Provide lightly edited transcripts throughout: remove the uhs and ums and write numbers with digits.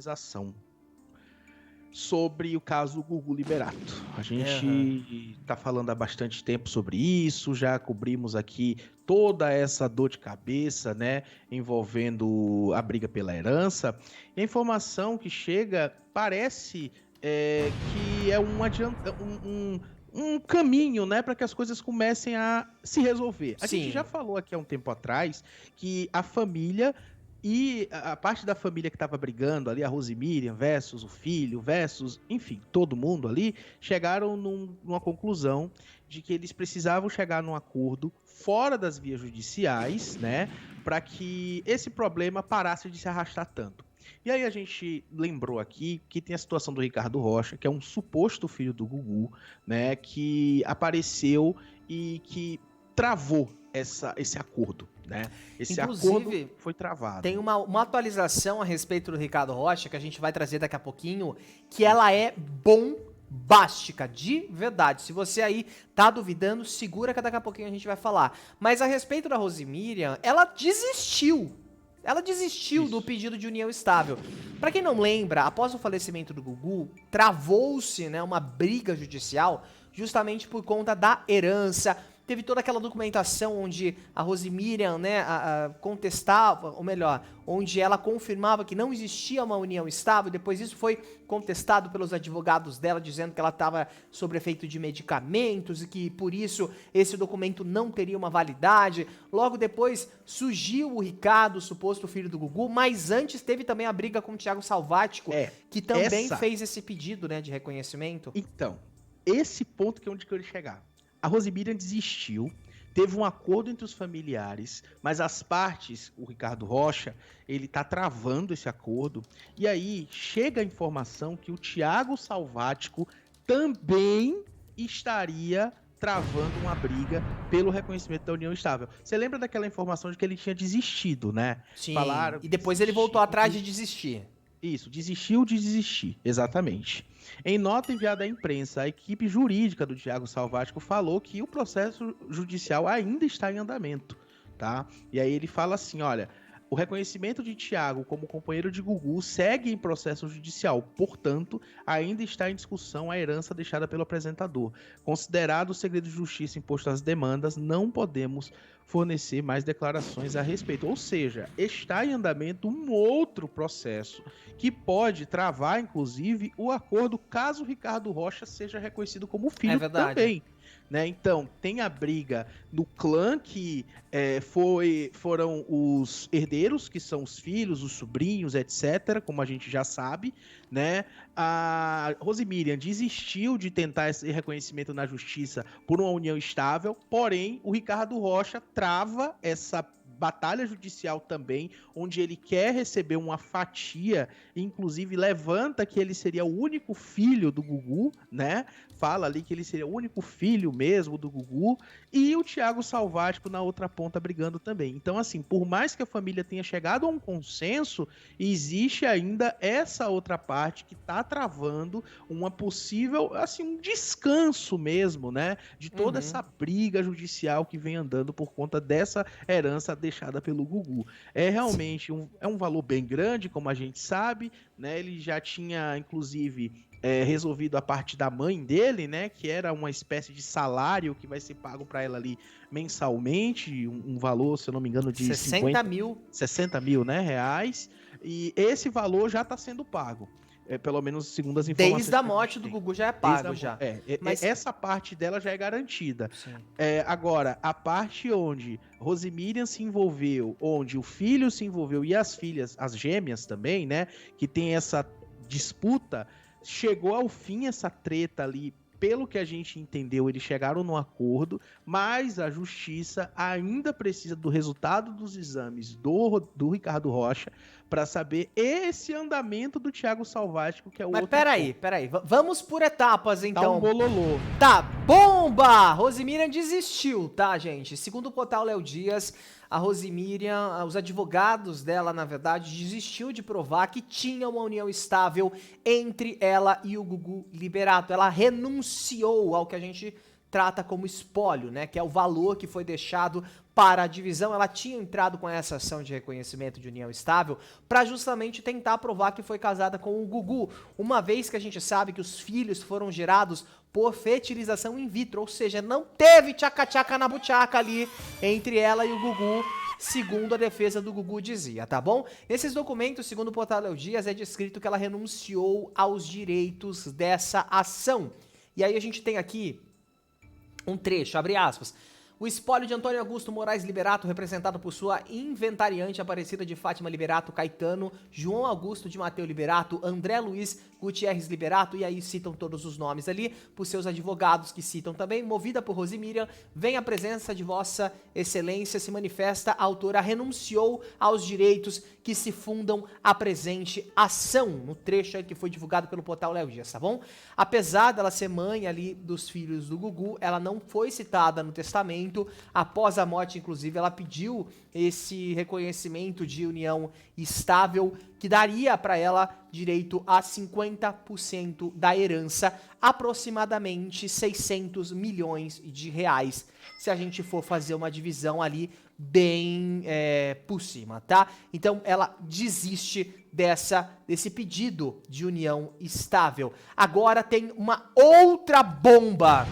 Ação sobre o caso Gugu Liberato. A Aham. gente está falando há bastante tempo sobre isso, já cobrimos aqui toda essa dor de cabeça, né, envolvendo a briga pela herança. E a informação que chega parece que é um caminho, né, para que as coisas comecem a se resolver. A gente já Sim. falou aqui há um tempo atrás que a família e a parte da família que estava brigando ali, a Rosemiriam versus o filho, versus, enfim, todo mundo ali, chegaram numa conclusão de que eles precisavam chegar num acordo fora das vias judiciais, né, para que esse problema parasse de se arrastar tanto. E aí a gente lembrou aqui que tem a situação do Ricardo Rocha, que é um suposto filho do Gugu, né, que apareceu e que travou esse acordo, né? Esse acordo Inclusive, foi tem travado. uma atualização a respeito do Ricardo Rocha, que a gente vai trazer daqui a pouquinho, que ela é bombástica, de verdade. Se você aí tá duvidando, segura que daqui a pouquinho a gente vai falar. Mas a respeito da Rosemiriam, ela desistiu. Ela desistiu do Isso. pedido de união estável. Pra quem não lembra, após o falecimento do Gugu, travou-se, né, uma briga judicial justamente por conta da herança. Teve toda aquela documentação onde a Rosemiriam, né, contestava, ou melhor, onde ela confirmava que não existia uma união estável. Depois isso foi contestado pelos advogados dela, dizendo que ela estava sob efeito de medicamentos e que por isso esse documento não teria uma validade. Logo depois surgiu o Ricardo, o suposto filho do Gugu, mas antes teve também a briga com o Thiago Salvático, É, que também essa. fez esse pedido, né, de reconhecimento. Então, esse ponto que é onde eu queria chegar. A Rosemiriam desistiu, teve um acordo entre os familiares, mas as partes, o Ricardo Rocha, ele tá travando esse acordo. E aí chega a informação que o Thiago Salvático também estaria travando uma briga pelo reconhecimento da união estável. Você lembra daquela informação de que ele tinha desistido, né? Sim, Falaram e que depois ele voltou atrás de desistiu. desistir. Isso, desistiu de desistir, exatamente. Em nota enviada à imprensa, a equipe jurídica do Thiago Salvático falou que o processo judicial ainda está em andamento, tá? E aí ele fala assim, olha, o reconhecimento de Thiago como companheiro de Gugu segue em processo judicial, portanto, ainda está em discussão a herança deixada pelo apresentador. Considerado o segredo de justiça imposto às demandas, não podemos fornecer mais declarações a respeito. Ou seja, está em andamento um outro processo que pode travar, inclusive, o acordo caso Ricardo Rocha seja reconhecido como É filho verdade. também. Né? Então, tem a briga no clã que foram os herdeiros, que são os filhos, os sobrinhos, etc., como a gente já sabe, né? A Rosemiriam desistiu de tentar esse reconhecimento na justiça por uma união estável, porém, o Ricardo Rocha trava essa batalha judicial também, onde ele quer receber uma fatia, inclusive levanta que ele seria o único filho do Gugu, né? Fala ali que ele seria o único filho mesmo do Gugu, e o Thiago Salvático na outra ponta brigando também. Então, assim, por mais que a família tenha chegado a um consenso, existe ainda essa outra parte que tá travando uma possível, assim, um descanso mesmo, né? De toda Uhum. essa briga judicial que vem andando por conta dessa herança deixada pelo Gugu. É realmente um valor bem grande, como a gente sabe, né? Ele já tinha, inclusive, resolvido a parte da mãe dele, né? Que era uma espécie de salário que vai ser pago para ela ali mensalmente, um valor, se eu não me engano, de 60 50, mil. 60 mil, né, reais. E esse valor já está sendo pago. Pelo menos segundo as Desde informações a que a morte gente do tem. Gugu já é Desde pago a, já. Mas, essa parte dela já é garantida. sim. Agora, a parte onde Rosemiriam se envolveu, onde o filho se envolveu e as filhas, as gêmeas também, né? Que tem essa disputa, chegou ao fim essa treta ali. Pelo que a gente entendeu, eles chegaram num acordo, mas a justiça ainda precisa do resultado dos exames do Ricardo Rocha para saber esse andamento do Thiago Salvático, que é o Mas outro peraí, ponto. peraí. Vamos por etapas Tá um então. bololô. Tá, bomba! Rosemiriam desistiu, tá, gente? Segundo o portal Léo Dias, a Rosemiriam, os advogados dela, na verdade, desistiu de provar que tinha uma união estável entre ela e o Gugu Liberato. Ela renunciou ao que a gente trata como espólio, né, que é o valor que foi deixado para a divisão. Ela tinha entrado com essa ação de reconhecimento de união estável para justamente tentar provar que foi casada com o Gugu, uma vez que a gente sabe que os filhos foram gerados por fertilização in vitro, ou seja, não teve tchaca-tchaca na buchaca ali entre ela e o Gugu, segundo a defesa do Gugu dizia, tá bom? Nesses documentos, segundo o portal Léo Dias, é descrito que ela renunciou aos direitos dessa ação. E aí a gente tem aqui um trecho, abre aspas. O espólio de Antônio Augusto Moraes Liberato, representado por sua inventariante Aparecida de Fátima Liberato, Caetano, João Augusto de Mateu Liberato, André Luiz Gutierrez Liberato, e aí citam todos os nomes ali, por seus advogados que citam também, movida por Rosimiriam, vem à presença de Vossa Excelência, se manifesta, a autora renunciou aos direitos que se fundam à presente ação, no trecho aí que foi divulgado pelo portal Léo Dias, tá bom? Apesar dela ser mãe ali dos filhos do Gugu, ela não foi citada no testamento. Após a morte, inclusive, ela pediu esse reconhecimento de união estável que daria para ela direito a 50% da herança, aproximadamente 600 milhões de reais, se a gente for fazer uma divisão ali bem por cima, tá? Então ela desiste desse pedido de união estável. Agora tem uma outra bomba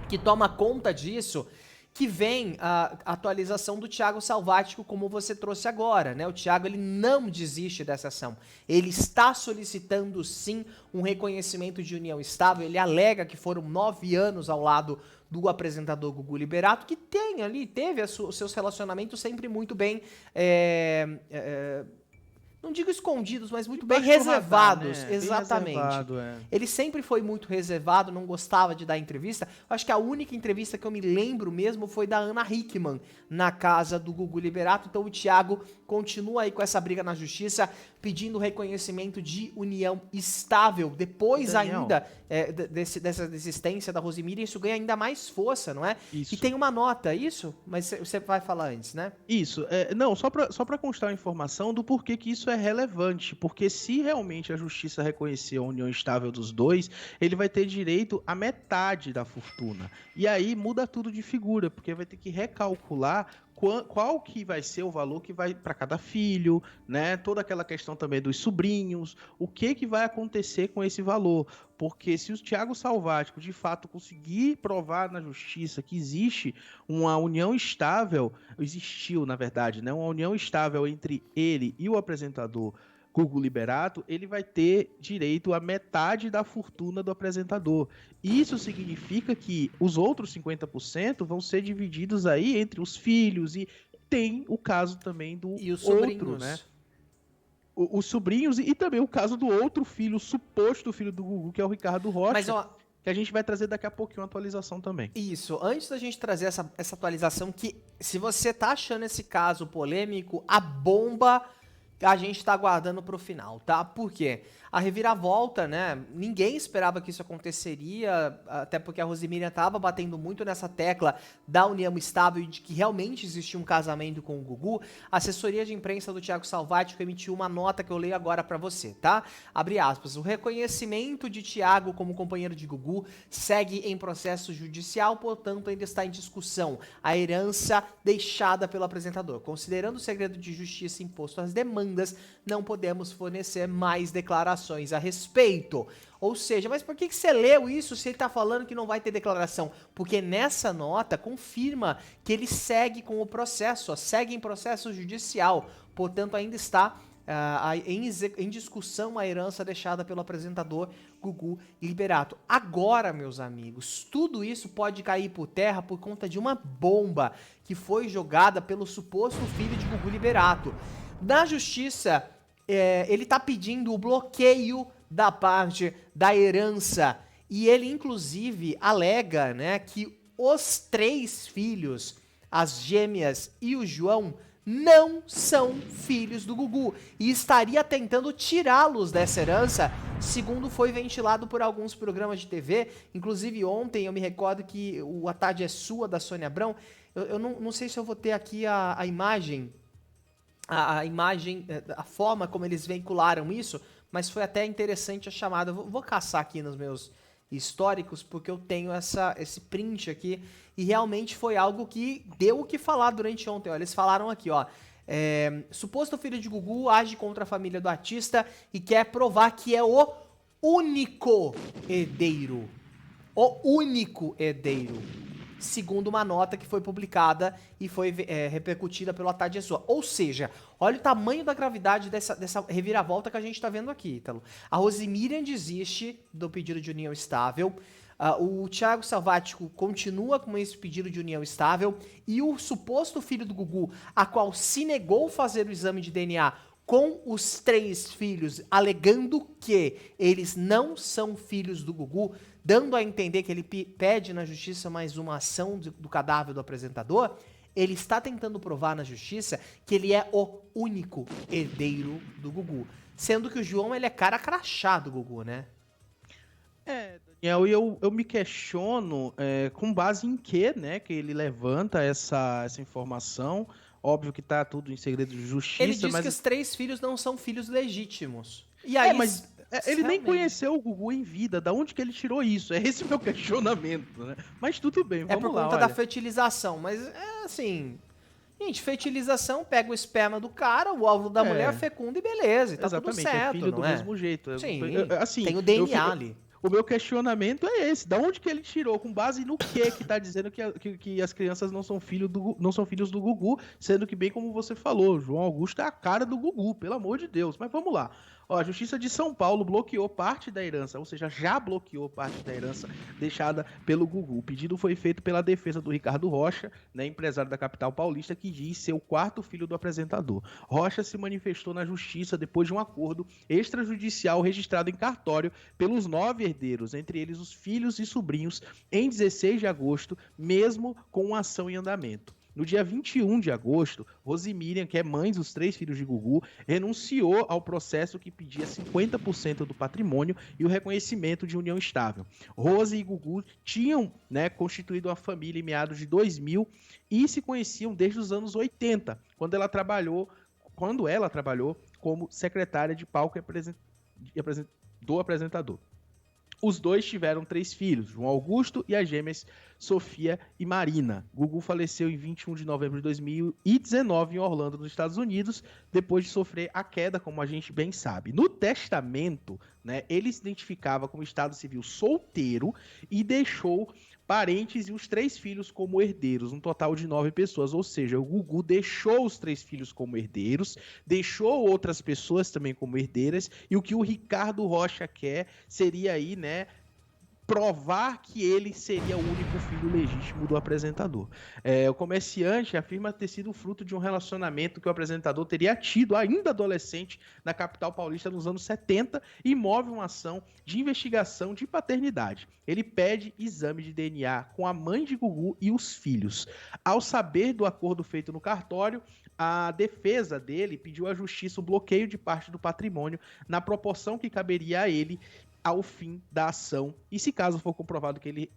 que toma conta disso, que vem a atualização do Thiago Salvático, como você trouxe agora, né? O Thiago, ele não desiste dessa ação. Ele está solicitando, sim, um reconhecimento de união estável. Ele alega que foram 9 anos ao lado do apresentador Gugu Liberato, que teve os seus relacionamentos sempre muito bem... não digo escondidos, mas muito bem reservados. Radar, né? Exatamente. Bem reservado, Ele sempre foi muito reservado, não gostava de dar entrevista. Acho que a única entrevista que eu me lembro mesmo foi da Ana Hickman, na casa do Gugu Liberato. Então o Thiago continua aí com essa briga na justiça, pedindo reconhecimento de união estável. Depois ainda dessa desistência da Rosimiriam, isso ganha ainda mais força, não é? Isso. E tem uma nota, isso? Mas você vai falar antes, né? Isso. Não, só pra constar a informação do porquê que isso é relevante. Porque se realmente a justiça reconhecer a união estável dos dois, ele vai ter direito à metade da fortuna. E aí muda tudo de figura, porque vai ter que recalcular qual que vai ser o valor que vai para cada filho, né? Toda aquela questão também dos sobrinhos, o que vai acontecer com esse valor. Porque se o Thiago Salvático de fato conseguir provar na justiça que existe uma união estável, existiu na verdade, né? Uma união estável entre ele e o apresentador Gugu Liberato, ele vai ter direito à metade da fortuna do apresentador. Isso significa que os outros 50% vão ser divididos aí entre os filhos, e tem o caso também do outro, né? Os sobrinhos e também o caso do outro filho, o suposto filho do Gugu, que é o Ricardo Rocha. Mas, que a gente vai trazer daqui a pouquinho uma atualização também. Isso, antes da gente trazer essa atualização, que se você tá achando esse caso polêmico, a bomba a gente tá aguardando pro final, tá? Por quê? A reviravolta, né? Ninguém esperava que isso aconteceria, até porque a Rosimiriam tava batendo muito nessa tecla da união estável e de que realmente existia um casamento com o Gugu. A assessoria de imprensa do Thiago Salvático emitiu uma nota que eu leio agora pra você, tá? Abre aspas. O reconhecimento de Thiago como companheiro de Gugu segue em processo judicial, portanto ainda está em discussão a herança deixada pelo apresentador. Considerando o segredo de justiça imposto às demandas, não podemos fornecer mais declarações a respeito. Ou seja, mas por que você leu isso se ele tá falando que não vai ter declaração? Porque nessa nota confirma que ele segue com o processo, ó, segue em processo judicial, portanto ainda está em discussão a herança deixada pelo apresentador Gugu Liberato. Agora, meus amigos, tudo isso pode cair por terra por conta de uma bomba que foi jogada pelo suposto filho de Gugu Liberato. Na justiça, ele tá pedindo o bloqueio da parte da herança, e ele inclusive alega, né, que os 3 filhos, as gêmeas e o João, não são filhos do Gugu e estaria tentando tirá-los dessa herança, segundo foi ventilado por alguns programas de TV. Inclusive ontem eu me recordo que o A Tarde é Sua, da Sônia Abrão, eu não sei se eu vou ter aqui a imagem, a forma como eles vincularam isso, mas foi até interessante a chamada. Vou caçar aqui nos meus históricos, porque eu tenho esse print aqui, e realmente foi algo que deu o que falar durante ontem. Ó, eles falaram aqui, ó, suposto filho de Gugu age contra a família do artista e quer provar que é o único herdeiro. O único herdeiro. Segundo uma nota que foi publicada e foi repercutida pelo Haddad Jesús. Ou seja, olha o tamanho da gravidade dessa reviravolta que a gente está vendo aqui, Ítalo. A Rosemiriam desiste do pedido de união estável. O Thiago Salvático continua com esse pedido de união estável. E o suposto filho do Gugu, a qual se negou fazer o exame de DNA com os 3 filhos, alegando que eles não são filhos do Gugu, dando a entender que ele pede na justiça mais uma ação do cadáver do apresentador, ele está tentando provar na justiça que ele é o único herdeiro do Gugu. Sendo que o João, ele é cara crachá do Gugu, né? Daniel, e eu me questiono com base em que, né, que ele levanta essa informação. Óbvio que tá tudo em segredo de justiça, ele diz que os 3 filhos não são filhos legítimos. E aí, mas ele nem conheceu o Gugu em vida. Da onde que ele tirou isso? É esse o meu questionamento, né? Mas tudo bem, vamos lá. É por conta da fertilização, mas é assim... Gente, fertilização, pega o esperma do cara, o óvulo da mulher fecunda e beleza, e tá tudo certo, é filho do mesmo jeito. Sim, assim, tem o DNA ali. O meu questionamento é esse. Da onde que ele tirou? Com base no que tá dizendo que as crianças não são filhos do Gugu, sendo que, bem como você falou, João Augusto é a cara do Gugu, pelo amor de Deus. Mas vamos lá. Ó, a Justiça de São Paulo bloqueou parte da herança, ou seja, já bloqueou parte da herança deixada pelo Gugu. O pedido foi feito pela defesa do Ricardo Rocha, né, empresário da capital paulista, que diz ser o 4º filho do apresentador. Rocha se manifestou na justiça depois de um acordo extrajudicial registrado em cartório pelos 9 herdeiros, entre eles os filhos e sobrinhos, em 16 de agosto, mesmo com uma ação em andamento. No dia 21 de agosto, Rosemiriam, que é mãe dos 3 filhos de Gugu, renunciou ao processo que pedia 50% do patrimônio e o reconhecimento de união estável. Rose e Gugu tinham, né, constituído uma família em meados de 2000 e se conheciam desde os anos 80, quando ela trabalhou como secretária de palco do apresentador. Os dois tiveram 3 filhos, João Augusto e as gêmeas Sofia e Marina. Gugu faleceu em 21 de novembro de 2019 em Orlando, nos Estados Unidos, depois de sofrer a queda, como a gente bem sabe. No testamento, né, ele se identificava como estado civil solteiro e deixou parentes e os 3 filhos como herdeiros, um total de 9 pessoas, ou seja, o Gugu deixou os 3 filhos como herdeiros, deixou outras pessoas também como herdeiras, e o que o Ricardo Rocha quer seria aí, né, provar que ele seria o único filho legítimo do apresentador. O comerciante afirma ter sido fruto de um relacionamento que o apresentador teria tido ainda adolescente na capital paulista nos anos 70 e move uma ação de investigação de paternidade. Ele pede exame de DNA com a mãe de Gugu e os filhos. Ao saber do acordo feito no cartório, a defesa dele pediu à justiça o bloqueio de parte do patrimônio na proporção que caberia a ele ao fim da ação, e se caso for comprovado que ele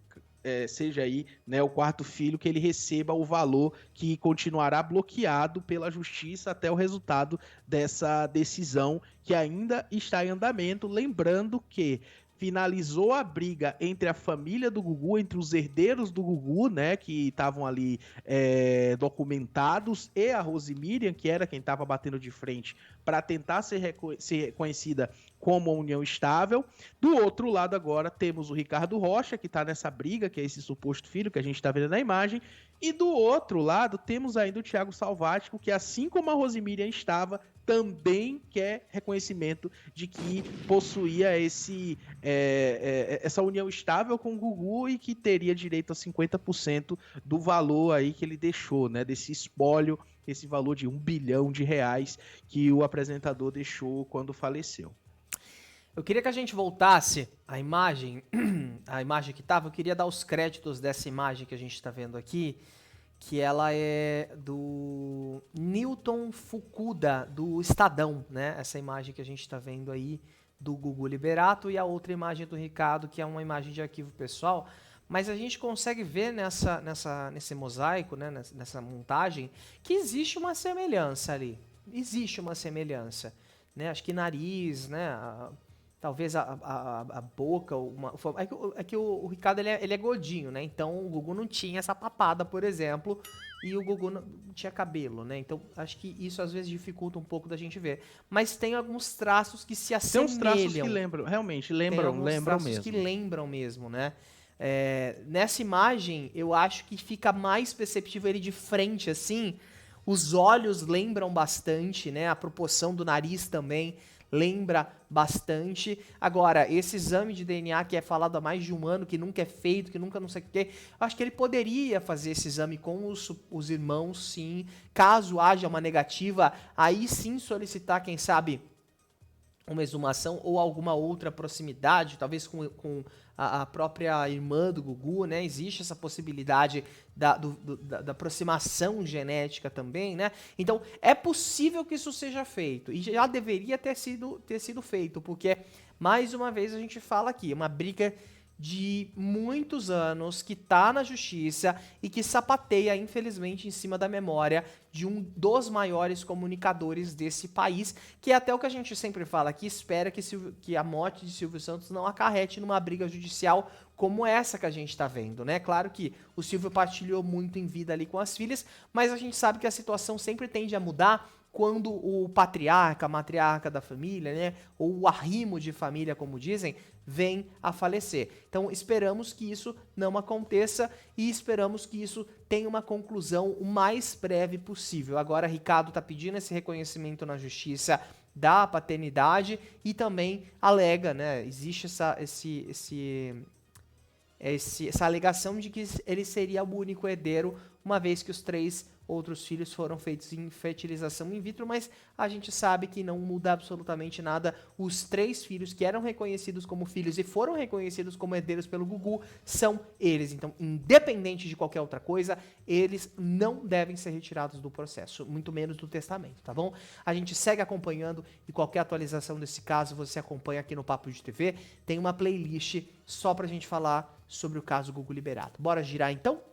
seja aí, né, o 4º filho, que ele receba o valor que continuará bloqueado pela justiça até o resultado dessa decisão que ainda está em andamento, lembrando que finalizou a briga entre a família do Gugu, entre os herdeiros do Gugu, né, que estavam ali documentados, e a Rosemiriam, que era quem estava batendo de frente para tentar ser reconhecida como uma união estável. Do outro lado agora temos o Ricardo Rocha, que está nessa briga, que é esse suposto filho que a gente está vendo na imagem, e do outro lado temos ainda o Thiago Salvático, que assim como a Rosemiriam estava, também quer reconhecimento de que possuía essa união estável com o Gugu e que teria direito a 50% do valor aí que ele deixou, né, desse espólio, esse valor de R$1 bilhão que o apresentador deixou quando faleceu. Eu queria que a gente voltasse à imagem, a imagem que estava, eu queria dar os créditos dessa imagem que a gente está vendo aqui, que ela é do Newton Fukuda, do Estadão, né? Essa imagem que a gente está vendo aí do Gugu Liberato, e a outra imagem do Ricardo, que é uma imagem de arquivo pessoal, mas a gente consegue ver nesse mosaico, né? nessa montagem, que existe uma semelhança ali. Existe uma semelhança, né? Acho que nariz, né? talvez a boca, é que o Ricardo ele é gordinho, né? Então o Gugu não tinha essa papada, por exemplo, e o Gugu não tinha cabelo, né? Então acho que isso às vezes dificulta um pouco da gente ver. Mas tem alguns traços que se Tem uns traços que assemelham. lembram, realmente, Tem alguns lembram traços que mesmo. lembram mesmo, né? Nessa imagem, eu acho que fica mais perceptível ele de frente, assim. Os olhos lembram bastante, né? A proporção do nariz também lembra bastante. Agora, esse exame de DNA que é falado há mais de um ano, que nunca é feito, que nunca não sei o quê, acho que ele poderia fazer esse exame com os irmãos, sim. Caso haja uma negativa, aí sim solicitar, quem sabe, uma exumação ou alguma outra proximidade, talvez com a própria irmã do Gugu, né? Existe essa possibilidade da aproximação genética também, né? Então, é possível que isso seja feito, e já deveria ter sido feito, porque, mais uma vez, a gente fala aqui, uma briga de muitos anos que tá na justiça e que sapateia, infelizmente, em cima da memória de um dos maiores comunicadores desse país, que é até o que a gente sempre fala, que espera que a morte de Silvio Santos não acarrete numa briga judicial como essa que a gente tá vendo, né? Claro que o Silvio partilhou muito em vida ali com as filhas, mas a gente sabe que a situação sempre tende a mudar quando o patriarca, a matriarca da família, né, ou o arrimo de família, como dizem, vem a falecer. Então, esperamos que isso não aconteça e esperamos que isso tenha uma conclusão o mais breve possível. Agora, Ricardo está pedindo esse reconhecimento na justiça da paternidade e também alega, né, existe essa alegação de que ele seria o único herdeiro, uma vez que os 3 outros filhos foram feitos em fertilização in vitro, mas a gente sabe que não muda absolutamente nada. Os 3 filhos que eram reconhecidos como filhos e foram reconhecidos como herdeiros pelo Gugu são eles. Então, independente de qualquer outra coisa, eles não devem ser retirados do processo, muito menos do testamento, tá bom? A gente segue acompanhando e qualquer atualização desse caso você acompanha aqui no Papo de TV. Tem uma playlist só pra gente falar sobre o caso Gugu liberado. Bora girar então?